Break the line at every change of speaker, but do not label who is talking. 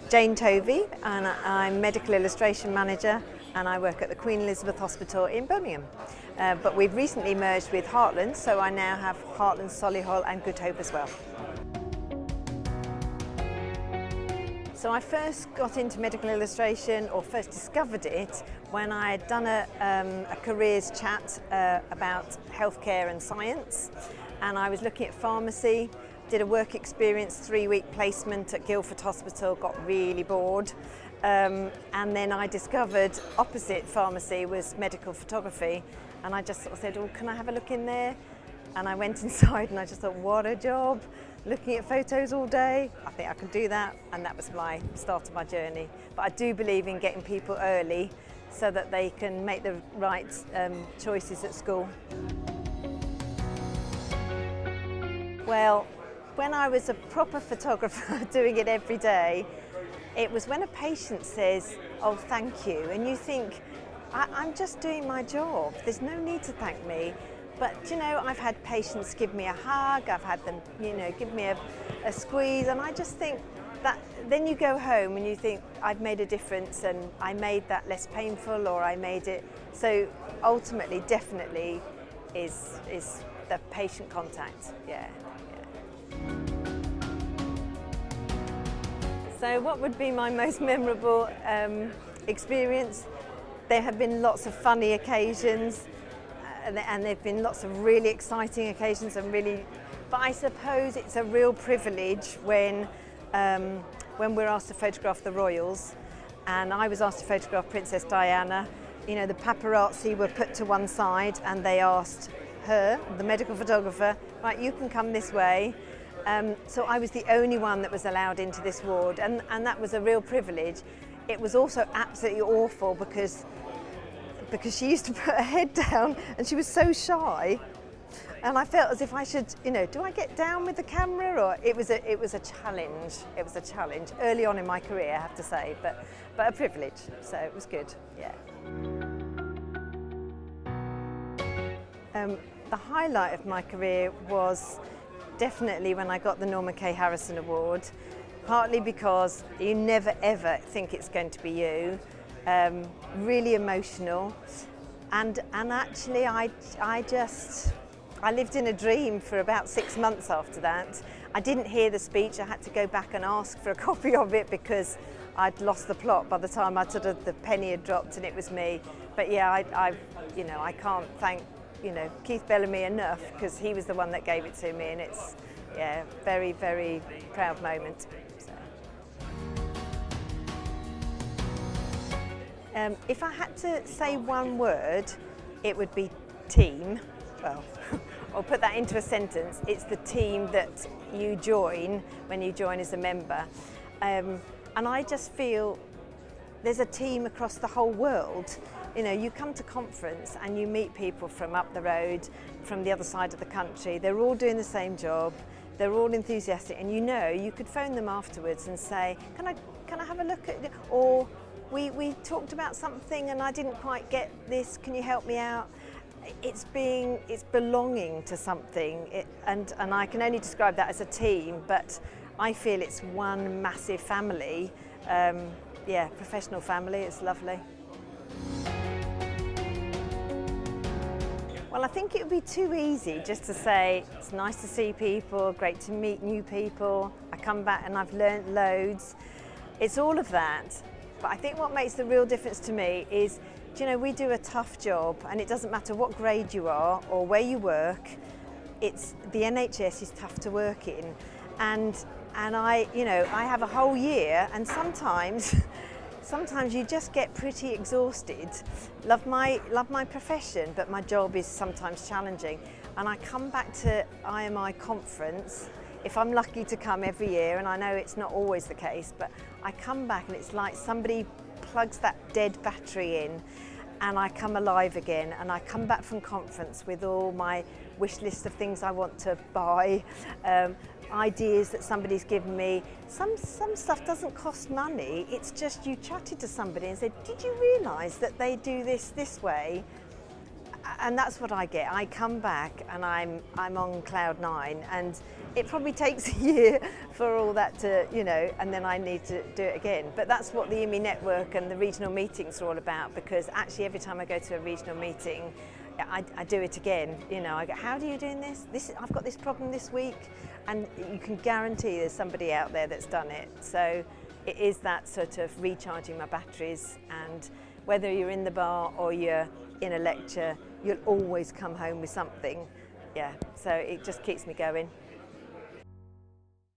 Jane Tovey, and I'm Medical Illustration Manager, and I work at the Queen Elizabeth Hospital in Birmingham. But we've recently merged with Heartlands, so I now have Heartlands, Solihull and Good Hope as well. So I first got into medical illustration, or first discovered it, when I had done a careers chat about healthcare and science, and I was looking at pharmacy, did a work experience 3-week placement at Guildford Hospital, got really bored, and then I discovered opposite pharmacy was medical photography, and I just sort of said, oh, can I have a look in there? And I went inside and I just thought, what a job, looking at photos all day. I think I can do that, and that was my start of my journey. But I do believe in getting people early so that they can make the right choices at school. Well, when I was a proper photographer doing it every day, it was when a patient says, oh, thank you, and you think, I'm just doing my job, there's no need to thank me. But you know, I've had patients give me a hug, I've had them, you know, give me a squeeze, and I just think that then you go home and you think, I've made a difference, and I made that less painful, or I made it. So ultimately, definitely is the patient contact, yeah. So what would be my most memorable experience? There have been lots of funny occasions, and there have been lots of really exciting occasions, but I suppose it's a real privilege when we're asked to photograph the royals, and I was asked to photograph Princess Diana. You know, the paparazzi were put to one side and they asked her, the medical photographer, right, you can come this way. So I was the only one that was allowed into this ward, and that was a real privilege. It was also absolutely awful because she used to put her head down and she was so shy, and I felt as if I should, you know, do I get down with the camera? Or it was a challenge. It was a challenge early on in my career, I have to say, but a privilege. So it was good, yeah. The highlight of my career was definitely when I got the Norman K. Harrison Award, partly because you never ever think it's going to be you. Really emotional, and actually I lived in a dream for about 6 months after that. I didn't hear the speech. I had to go back and ask for a copy of it because I'd lost the plot by the time the penny had dropped and it was me. But yeah, I can't thank Keith Bellamy enough, because he was the one that gave it to me, and it's very, very proud moment. So. If I had to say one word, it would be team. Well, I'll put that into a sentence. It's the team that you join when you join as a member. And I just feel there's a team across the whole world. You know, you come to conference and you meet people from up the road, from the other side of the country. They're all doing the same job. They're all enthusiastic, and you could phone them afterwards and say, can I have a look at it? Or we talked about something and I didn't quite get this, can you help me out? It's belonging to something, and I can only describe that as a team, but I feel it's one massive family. Professional family, it's lovely. Well, I think it would be too easy just to say, it's nice to see people, great to meet new people, I come back and I've learnt loads. It's all of that. But I think what makes the real difference to me is, we do a tough job, and it doesn't matter what grade you are or where you work. The NHS is tough to work in, and I have a whole year, and sometimes you just get pretty exhausted. Love my profession, but my job is sometimes challenging. And I come back to IMI conference, if I'm lucky to come every year, and I know it's not always the case, but I come back and it's like somebody plugs that dead battery in, and I come alive again, and I come back from conference with all my wish list of things I want to buy, ideas that somebody's given me. Some stuff doesn't cost money, it's just you chatted to somebody and said, did you realise that they do this way? And that's what I get. I come back and I'm on cloud 9, and it probably takes a year for all that to, you know, and then I need to do it again. But that's what the IMI network and the regional meetings are all about, because actually every time I go to a regional meeting, I do it again. You know, I go, how are you doing this? I've got this problem this week, and you can guarantee there's somebody out there that's done it. So it is that sort of recharging my batteries, and whether you're in the bar or you're in a lecture, you'll always come home with something. Yeah, so it just keeps me going.